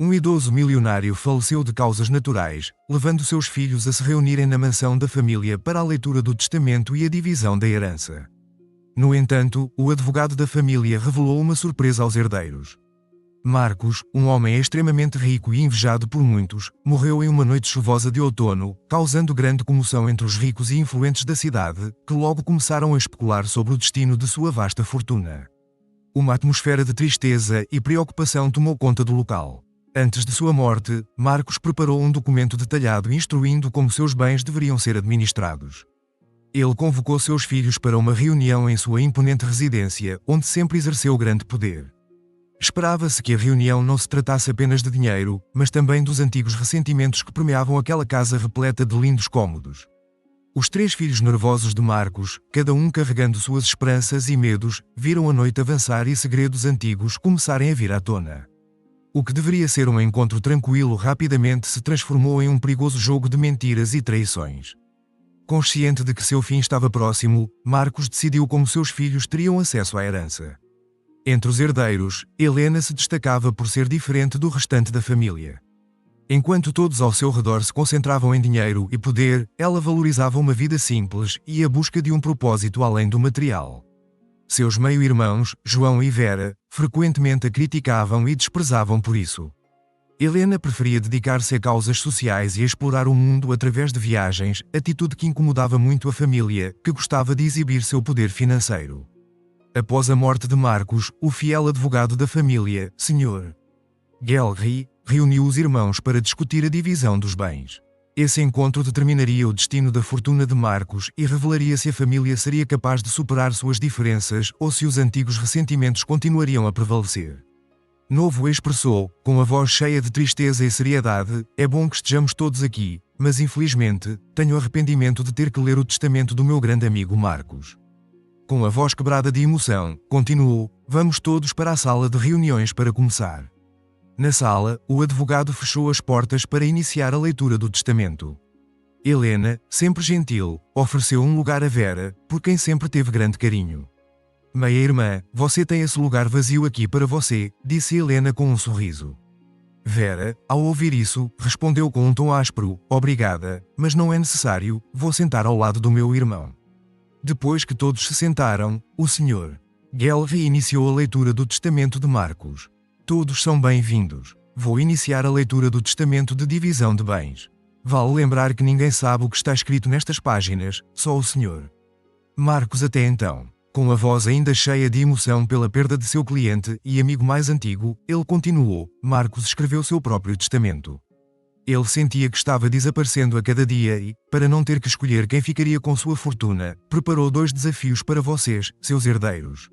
Um idoso milionário faleceu de causas naturais, levando seus filhos a se reunirem na mansão da família para a leitura do testamento e a divisão da herança. No entanto, o advogado da família revelou uma surpresa aos herdeiros. Marcos, um homem extremamente rico e invejado por muitos, morreu em uma noite chuvosa de outono, causando grande comoção entre os ricos e influentes da cidade, que logo começaram a especular sobre o destino de sua vasta fortuna. Uma atmosfera de tristeza e preocupação tomou conta do local. Antes de sua morte, Marcos preparou um documento detalhado instruindo como seus bens deveriam ser administrados. Ele convocou seus filhos para uma reunião em sua imponente residência, onde sempre exerceu grande poder. Esperava-se que a reunião não se tratasse apenas de dinheiro, mas também dos antigos ressentimentos que permeavam aquela casa repleta de lindos cômodos. Os 3 filhos nervosos de Marcos, cada um carregando suas esperanças e medos, viram a noite avançar e segredos antigos começarem a vir à tona. O que deveria ser um encontro tranquilo rapidamente se transformou em um perigoso jogo de mentiras e traições. Consciente de que seu fim estava próximo, Marcos decidiu como seus filhos teriam acesso à herança. Entre os herdeiros, Helena se destacava por ser diferente do restante da família. Enquanto todos ao seu redor se concentravam em dinheiro e poder, ela valorizava uma vida simples e a busca de um propósito além do material. Seus meio-irmãos, João e Vera, frequentemente a criticavam e desprezavam por isso. Helena preferia dedicar-se a causas sociais e a explorar o mundo através de viagens, atitude que incomodava muito a família, que gostava de exibir seu poder financeiro. Após a morte de Marcos, o fiel advogado da família, Sr. Guelry, reuniu os irmãos para discutir a divisão dos bens. Esse encontro determinaria o destino da fortuna de Marcos e revelaria se a família seria capaz de superar suas diferenças ou se os antigos ressentimentos continuariam a prevalecer. Novo expressou, com a voz cheia de tristeza e seriedade: "É bom que estejamos todos aqui, mas infelizmente, tenho arrependimento de ter que ler o testamento do meu grande amigo Marcos." Com a voz quebrada de emoção, continuou: "Vamos todos para a sala de reuniões para começar." Na sala, o advogado fechou as portas para iniciar a leitura do testamento. Helena, sempre gentil, ofereceu um lugar a Vera, por quem sempre teve grande carinho. "Meia-irmã, você tem esse lugar vazio aqui para você", disse Helena com um sorriso. Vera, ao ouvir isso, respondeu com um tom áspero: "Obrigada, mas não é necessário, vou sentar ao lado do meu irmão." Depois que todos se sentaram, o Sr. Guelry iniciou a leitura do testamento de Marcos. "Todos são bem-vindos. Vou iniciar a leitura do testamento de divisão de bens. Vale lembrar que ninguém sabe o que está escrito nestas páginas, só o Sr. Marcos até então." Com a voz ainda cheia de emoção pela perda de seu cliente e amigo mais antigo, ele continuou: "Marcos escreveu seu próprio testamento. Ele sentia que estava desaparecendo a cada dia e, para não ter que escolher quem ficaria com sua fortuna, preparou 2 desafios para vocês, seus herdeiros.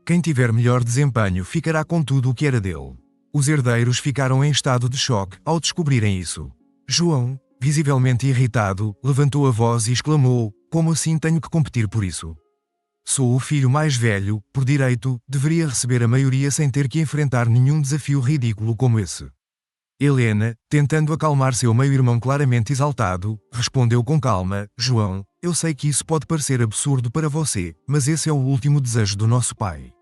Quem tiver melhor desempenho ficará com tudo o que era dele." Os herdeiros ficaram em estado de choque ao descobrirem isso. João, visivelmente irritado, levantou a voz e exclamou: "Como assim tenho que competir por isso? Sou o filho mais velho, por direito, deveria receber a maioria sem ter que enfrentar nenhum desafio ridículo como esse." Helena, tentando acalmar seu meio-irmão claramente exaltado, respondeu com calma: "João, eu sei que isso pode parecer absurdo para você, mas esse é o último desejo do nosso pai.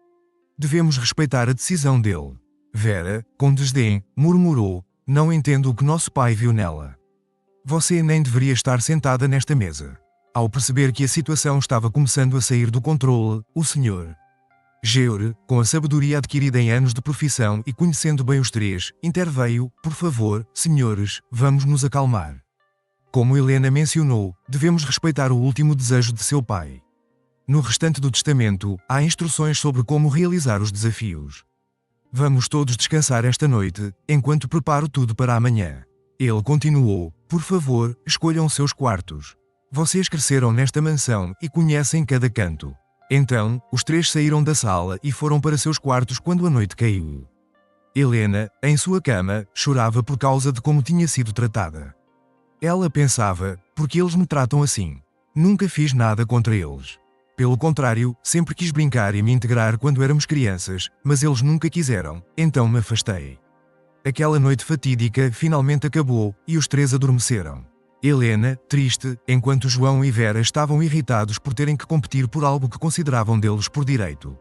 Devemos respeitar a decisão dele." Vera, com desdém, murmurou: "Não entendo o que nosso pai viu nela. Você nem deveria estar sentada nesta mesa." Ao perceber que a situação estava começando a sair do controle, o Sr. Geore, com a sabedoria adquirida em anos de profissão e conhecendo bem os 3, interveio: "Por favor, senhores, vamos nos acalmar. Como Helena mencionou, devemos respeitar o último desejo de seu pai. No restante do testamento, há instruções sobre como realizar os desafios. Vamos todos descansar esta noite, enquanto preparo tudo para amanhã." Ele continuou: "Por favor, escolham seus quartos. Vocês cresceram nesta mansão e conhecem cada canto." Então, os 3 saíram da sala e foram para seus quartos quando a noite caiu. Helena, em sua cama, chorava por causa de como tinha sido tratada. Ela pensava: "Por que eles me tratam assim? Nunca fiz nada contra eles. Pelo contrário, sempre quis brincar e me integrar quando éramos crianças, mas eles nunca quiseram, então me afastei." Aquela noite fatídica finalmente acabou, e os 3 adormeceram. Helena, triste, enquanto João e Vera estavam irritados por terem que competir por algo que consideravam deles por direito.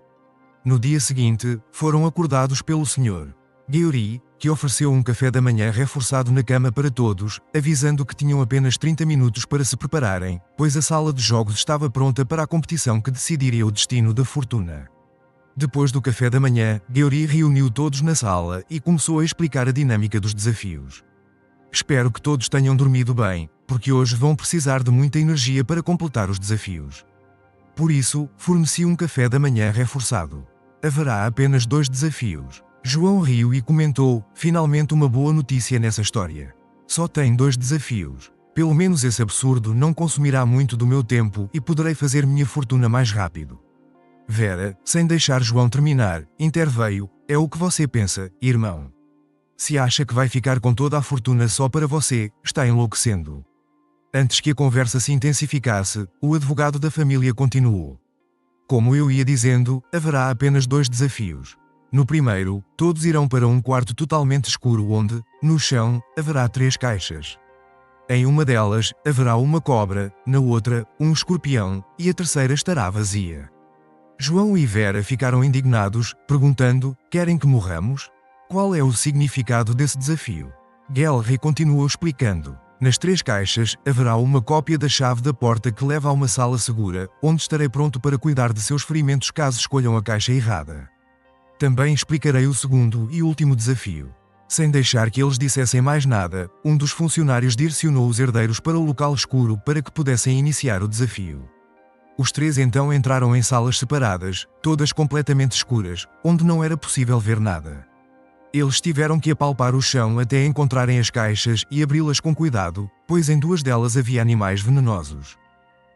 No dia seguinte, foram acordados pelo Sr. Gheorghe, que ofereceu um café da manhã reforçado na cama para todos, avisando que tinham apenas 30 minutos para se prepararem, pois a sala de jogos estava pronta para a competição que decidiria o destino da fortuna. Depois do café da manhã, Gheorghe reuniu todos na sala e começou a explicar a dinâmica dos desafios. Espero que todos tenham dormido bem, porque hoje vão precisar de muita energia para completar os desafios. Por isso, forneci um café da manhã reforçado. Haverá apenas 2 desafios. João riu e comentou: finalmente uma boa notícia nessa história. Só tem 2 desafios. Pelo menos esse absurdo não consumirá muito do meu tempo e poderei fazer minha fortuna mais rápido. Vera, sem deixar João terminar, interveio: é o que você pensa, irmão. Se acha que vai ficar com toda a fortuna só para você, está enlouquecendo. Antes que a conversa se intensificasse, o advogado da família continuou. Como eu ia dizendo, haverá apenas 2 desafios. No primeiro, todos irão para um quarto totalmente escuro onde, no chão, haverá 3 caixas. Em uma delas, haverá uma cobra, na outra, um escorpião, e a terceira estará vazia. João e Vera ficaram indignados, perguntando: querem que morramos? Qual é o significado desse desafio? Gheorghe continuou explicando. Nas 3 caixas, haverá uma cópia da chave da porta que leva a uma sala segura, onde estarei pronto para cuidar de seus ferimentos caso escolham a caixa errada. Também explicarei o segundo e último desafio. Sem deixar que eles dissessem mais nada, um dos funcionários direcionou os herdeiros para o local escuro para que pudessem iniciar o desafio. Os 3 então entraram em salas separadas, todas completamente escuras, onde não era possível ver nada. Eles tiveram que apalpar o chão até encontrarem as caixas e abri-las com cuidado, pois em 2 delas havia animais venenosos.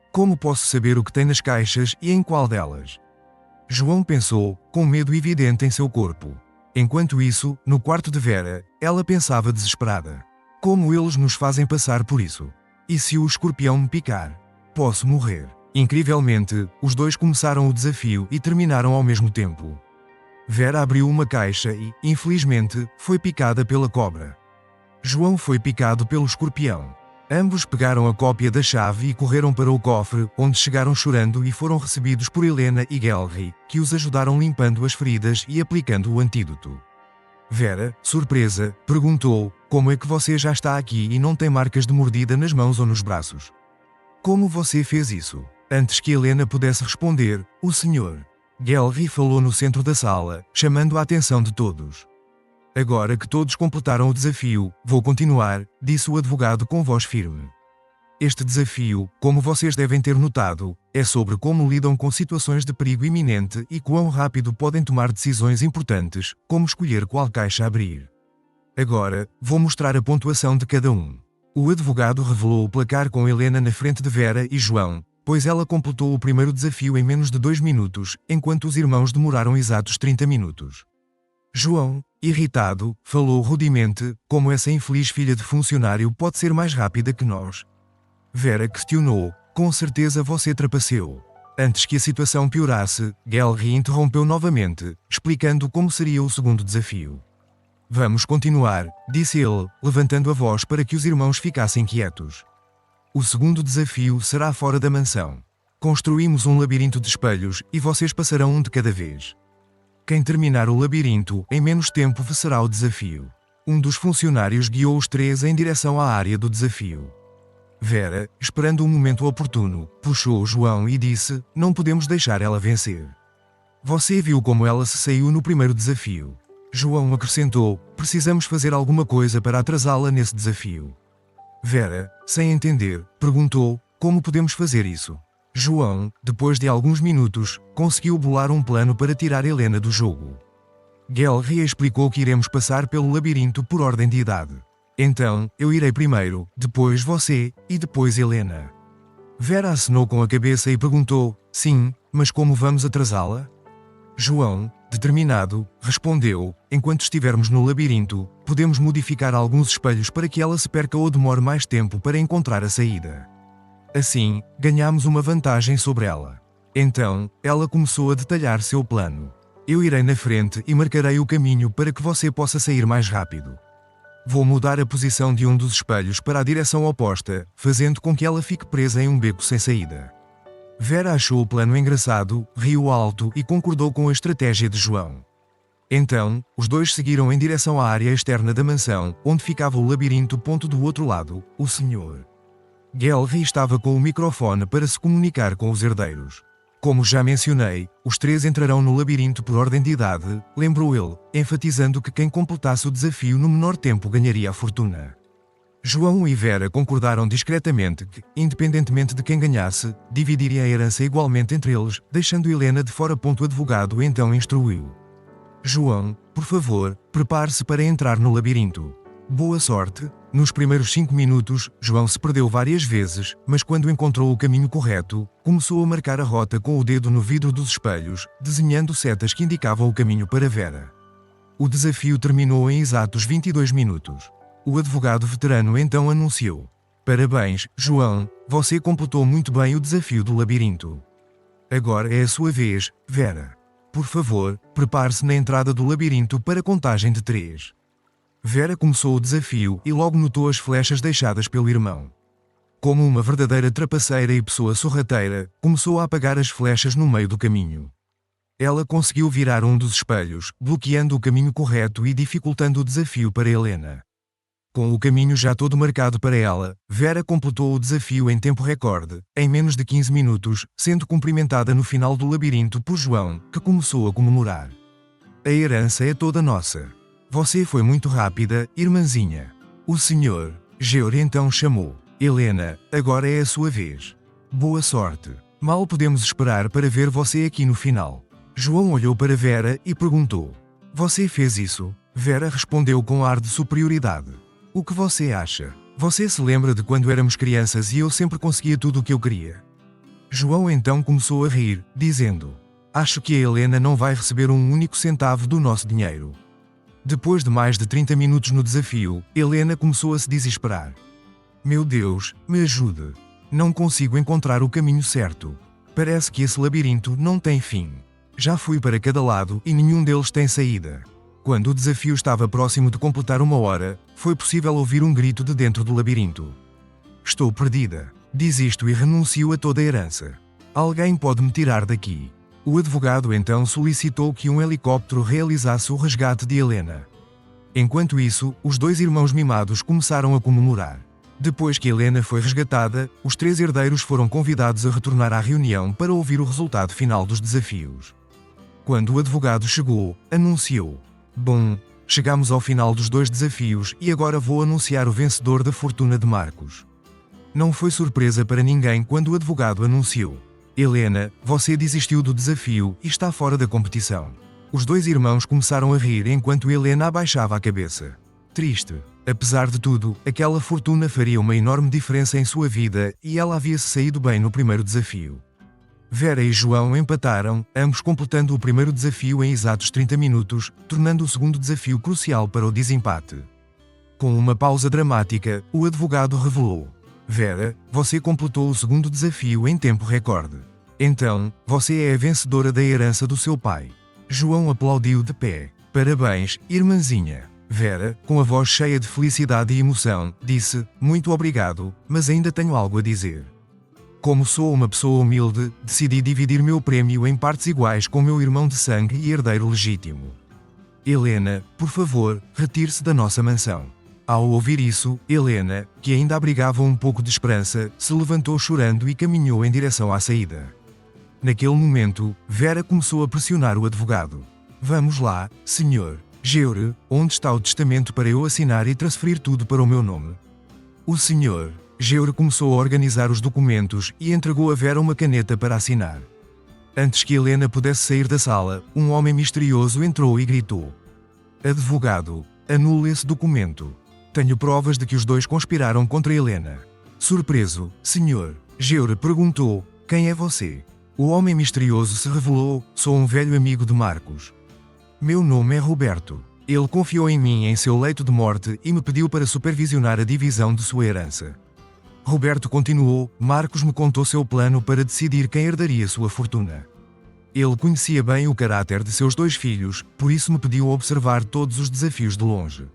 Como posso saber o que tem nas caixas e em qual delas? João pensou, com medo evidente em seu corpo. Enquanto isso, no quarto de Vera, ela pensava desesperada. Como eles nos fazem passar por isso? E se o escorpião me picar? Posso morrer. Incrivelmente, os 2 começaram o desafio e terminaram ao mesmo tempo. Vera abriu uma caixa e, infelizmente, foi picada pela cobra. João foi picado pelo escorpião. Ambos pegaram a cópia da chave e correram para o cofre, onde chegaram chorando e foram recebidos por Helena e Gheorghe, que os ajudaram limpando as feridas e aplicando o antídoto. Vera, surpresa, perguntou: como é que você já está aqui e não tem marcas de mordida nas mãos ou nos braços? Como você fez isso? Antes que Helena pudesse responder, o Sr. Gheorghe falou no centro da sala, chamando a atenção de todos. Agora que todos completaram o desafio, vou continuar, disse o advogado com voz firme. Este desafio, como vocês devem ter notado, é sobre como lidam com situações de perigo iminente e quão rápido podem tomar decisões importantes, como escolher qual caixa abrir. Agora, vou mostrar a pontuação de cada um. O advogado revelou o placar com Helena na frente de Vera e João, pois ela completou o primeiro desafio em menos de 2 minutos, enquanto os irmãos demoraram exatos 30 minutos. João, irritado, falou rudemente: como essa infeliz filha de funcionário pode ser mais rápida que nós? Vera questionou: com certeza você trapaceou. Antes que a situação piorasse, Gheorghe interrompeu novamente, explicando como seria o segundo desafio. Vamos continuar, disse ele, levantando a voz para que os irmãos ficassem quietos. O segundo desafio será fora da mansão. Construímos um labirinto de espelhos e vocês passarão um de cada vez. Quem terminar o labirinto em menos tempo vencerá o desafio. Um dos funcionários guiou os 3 em direção à área do desafio. Vera, esperando um momento oportuno, puxou João e disse: não podemos deixar ela vencer. Você viu como ela se saiu no primeiro desafio. João acrescentou: precisamos fazer alguma coisa para atrasá-la nesse desafio. Vera, sem entender, perguntou: como podemos fazer isso? João, depois de alguns minutos, conseguiu bolar um plano para tirar Helena do jogo. Gheorghe explicou que iremos passar pelo labirinto por ordem de idade. Então, eu irei primeiro, depois você, e depois Helena. Vera acenou com a cabeça e perguntou: sim, mas como vamos atrasá-la? João, determinado, respondeu: enquanto estivermos no labirinto, podemos modificar alguns espelhos para que ela se perca ou demore mais tempo para encontrar a saída. Assim, ganhamos uma vantagem sobre ela. Então, ela começou a detalhar seu plano. Eu irei na frente e marcarei o caminho para que você possa sair mais rápido. Vou mudar a posição de um dos espelhos para a direção oposta, fazendo com que ela fique presa em um beco sem saída. Vera achou o plano engraçado, riu alto e concordou com a estratégia de João. Então, os dois seguiram em direção à área externa da mansão, onde ficava o labirinto. Do outro lado, o Sr. Gelry estava com o microfone para se comunicar com os herdeiros. Como já mencionei, os três entrarão no labirinto por ordem de idade, lembrou ele, enfatizando que quem completasse o desafio no menor tempo ganharia a fortuna. João e Vera concordaram discretamente que, independentemente de quem ganhasse, dividiria a herança igualmente entre eles, deixando Helena de fora. O advogado então instruiu: João, por favor, prepare-se para entrar no labirinto. Boa sorte. Nos primeiros 5 minutos, João se perdeu várias vezes, mas quando encontrou o caminho correto, começou a marcar a rota com o dedo no vidro dos espelhos, desenhando setas que indicavam o caminho para Vera. O desafio terminou em exatos 22 minutos. O advogado veterano então anunciou: Parabéns, João, você completou muito bem o desafio do labirinto. Agora é a sua vez, Vera. Por favor, prepare-se na entrada do labirinto para a contagem de 3. Vera começou o desafio e logo notou as flechas deixadas pelo irmão. Como uma verdadeira trapaceira e pessoa sorrateira, começou a apagar as flechas no meio do caminho. Ela conseguiu virar um dos espelhos, bloqueando o caminho correto e dificultando o desafio para Helena. Com o caminho já todo marcado para ela, Vera completou o desafio em tempo recorde, em menos de 15 minutos, sendo cumprimentada no final do labirinto por João, que começou a comemorar. A herança é toda nossa. Você foi muito rápida, irmãzinha. O Sr. Gelry então chamou: Helena, agora é a sua vez. Boa sorte. Mal podemos esperar para ver você aqui no final. João olhou para Vera e perguntou: Você fez isso? Vera respondeu com ar de superioridade: O que você acha? Você se lembra de quando éramos crianças e eu sempre conseguia tudo o que eu queria? João então começou a rir, dizendo: Acho que a Helena não vai receber um único centavo do nosso dinheiro. Depois de mais de 30 minutos no desafio, Helena começou a se desesperar. Meu Deus, me ajude. Não consigo encontrar o caminho certo. Parece que esse labirinto não tem fim. Já fui para cada lado e nenhum deles tem saída. Quando o desafio estava próximo de completar 1 hora, foi possível ouvir um grito de dentro do labirinto. Estou perdida. Desisto e renuncio a toda a herança. Alguém pode me tirar daqui. O advogado então solicitou que um helicóptero realizasse o resgate de Helena. Enquanto isso, os 2 irmãos mimados começaram a comemorar. Depois que Helena foi resgatada, os 3 herdeiros foram convidados a retornar à reunião para ouvir o resultado final dos desafios. Quando o advogado chegou, anunciou: Bom, chegamos ao final dos 2 desafios e agora vou anunciar o vencedor da fortuna de Marcos. Não foi surpresa para ninguém quando o advogado anunciou: Helena, você desistiu do desafio e está fora da competição. Os 2 irmãos começaram a rir enquanto Helena abaixava a cabeça. Triste. Apesar de tudo, aquela fortuna faria uma enorme diferença em sua vida e ela havia-se saído bem no primeiro desafio. Vera e João empataram, ambos completando o primeiro desafio em exatos 30 minutos, tornando o segundo desafio crucial para o desempate. Com uma pausa dramática, o advogado revelou: Vera, você completou o segundo desafio em tempo recorde. Então, você é a vencedora da herança do seu pai. João aplaudiu de pé. Parabéns, irmãzinha. Vera, com a voz cheia de felicidade e emoção, disse: Muito obrigado, mas ainda tenho algo a dizer. Como sou uma pessoa humilde, decidi dividir meu prêmio em partes iguais com meu irmão de sangue e herdeiro legítimo. Helena, por favor, retire-se da nossa mansão. Ao ouvir isso, Helena, que ainda abrigava um pouco de esperança, se levantou chorando e caminhou em direção à saída. Naquele momento, Vera começou a pressionar o advogado. Vamos lá, Sr. Gelry, onde está o testamento para eu assinar e transferir tudo para o meu nome? O Sr. Gelry começou a organizar os documentos e entregou a Vera uma caneta para assinar. Antes que Helena pudesse sair da sala, um homem misterioso entrou e gritou: Advogado, anule esse documento. Tenho provas de que os 2 conspiraram contra Helena. Surpreso, Sr. Gelry perguntou: Quem é você? O homem misterioso se revelou: Sou um velho amigo de Marcos. Meu nome é Roberto. Ele confiou em mim em seu leito de morte e me pediu para supervisionar a divisão de sua herança. Roberto continuou: Marcos me contou seu plano para decidir quem herdaria sua fortuna. Ele conhecia bem o caráter de seus 2 filhos, por isso me pediu observar todos os desafios de longe.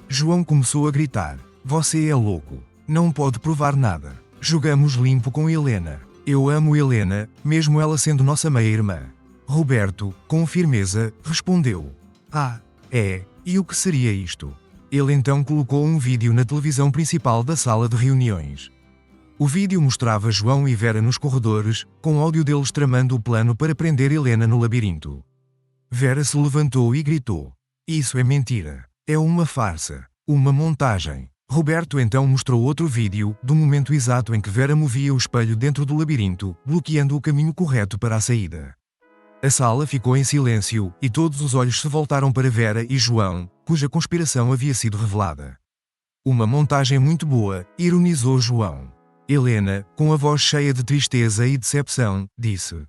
João começou a gritar: Você é louco. Não pode provar nada. Jogamos limpo com Helena. Eu amo Helena, mesmo ela sendo nossa meia-irmã. Roberto, com firmeza, respondeu: Ah, e o que seria isto? Ele então colocou um vídeo na televisão principal da sala de reuniões. O vídeo mostrava João e Vera nos corredores, com áudio deles tramando o plano para prender Helena no labirinto. Vera se levantou e gritou: "Isso é mentira. É uma farsa. Uma montagem." Roberto então mostrou outro vídeo, do momento exato em que Vera movia o espelho dentro do labirinto, bloqueando o caminho correto para a saída. A sala ficou em silêncio, e todos os olhos se voltaram para Vera e João, cuja conspiração havia sido revelada. "Uma montagem muito boa", ironizou João. Helena, com a voz cheia de tristeza e decepção, disse: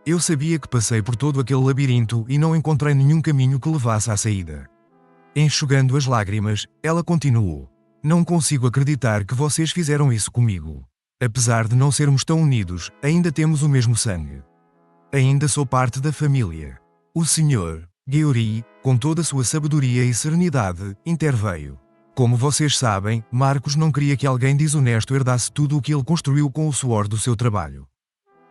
"Eu sabia que passei por todo aquele labirinto e não encontrei nenhum caminho que levasse à saída." Enxugando as lágrimas, ela continuou: "Não consigo acreditar que vocês fizeram isso comigo. Apesar de não sermos tão unidos, ainda temos o mesmo sangue. Ainda sou parte da família." O Sr. Gueori, com toda a sua sabedoria e serenidade, interveio: "Como vocês sabem, Marcos não queria que alguém desonesto herdasse tudo o que ele construiu com o suor do seu trabalho.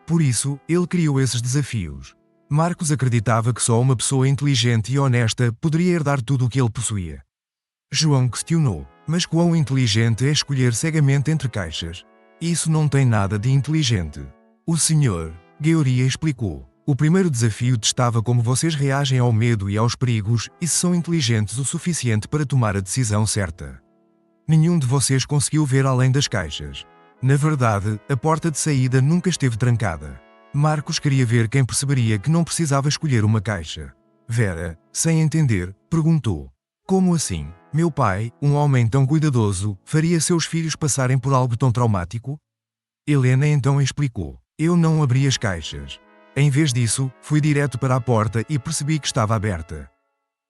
Por isso, ele criou esses desafios. Marcos acreditava que só uma pessoa inteligente e honesta poderia herdar tudo o que ele possuía." João questionou: "Mas quão inteligente é escolher cegamente entre caixas? Isso não tem nada de inteligente." O Sr. Gueori explicou: "O primeiro desafio testava como vocês reagem ao medo e aos perigos e se são inteligentes o suficiente para tomar a decisão certa. Nenhum de vocês conseguiu ver além das caixas. Na verdade, a porta de saída nunca esteve trancada. Marcos queria ver quem perceberia que não precisava escolher uma caixa." Vera, sem entender, perguntou: "Como assim? Meu pai, um homem tão cuidadoso, faria seus filhos passarem por algo tão traumático?" Helena então explicou: "Eu não abri as caixas. Em vez disso, fui direto para a porta e percebi que estava aberta.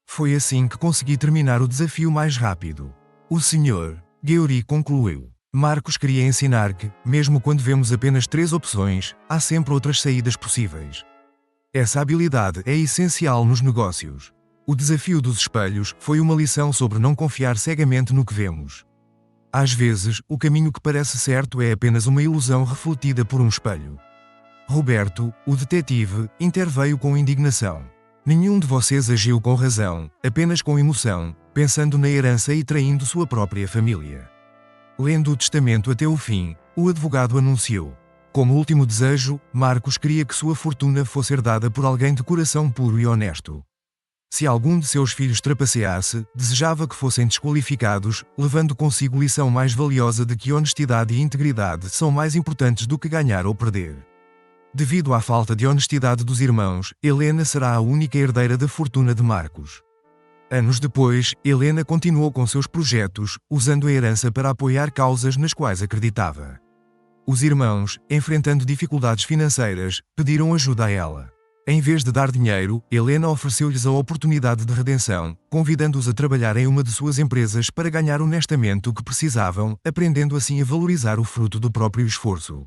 Foi assim que consegui terminar o desafio mais rápido." O Sr. Gueori concluiu: "Marcos queria ensinar que, mesmo quando vemos apenas 3 opções, há sempre outras saídas possíveis. Essa habilidade é essencial nos negócios. O desafio dos espelhos foi uma lição sobre não confiar cegamente no que vemos. Às vezes, o caminho que parece certo é apenas uma ilusão refletida por um espelho." Roberto, o detetive, interveio com indignação: "Nenhum de vocês agiu com razão, apenas com emoção, pensando na herança e traindo sua própria família." Lendo o testamento até o fim, o advogado anunciou: "Como último desejo, Marcos queria que sua fortuna fosse herdada por alguém de coração puro e honesto. Se algum de seus filhos trapaceasse, desejava que fossem desqualificados, levando consigo lição mais valiosa de que honestidade e integridade são mais importantes do que ganhar ou perder. Devido à falta de honestidade dos irmãos, Helena será a única herdeira da fortuna de Marcos." Anos depois, Helena continuou com seus projetos, usando a herança para apoiar causas nas quais acreditava. Os irmãos, enfrentando dificuldades financeiras, pediram ajuda a ela. Em vez de dar dinheiro, Helena ofereceu-lhes a oportunidade de redenção, convidando-os a trabalhar em uma de suas empresas para ganhar honestamente o que precisavam, aprendendo assim a valorizar o fruto do próprio esforço.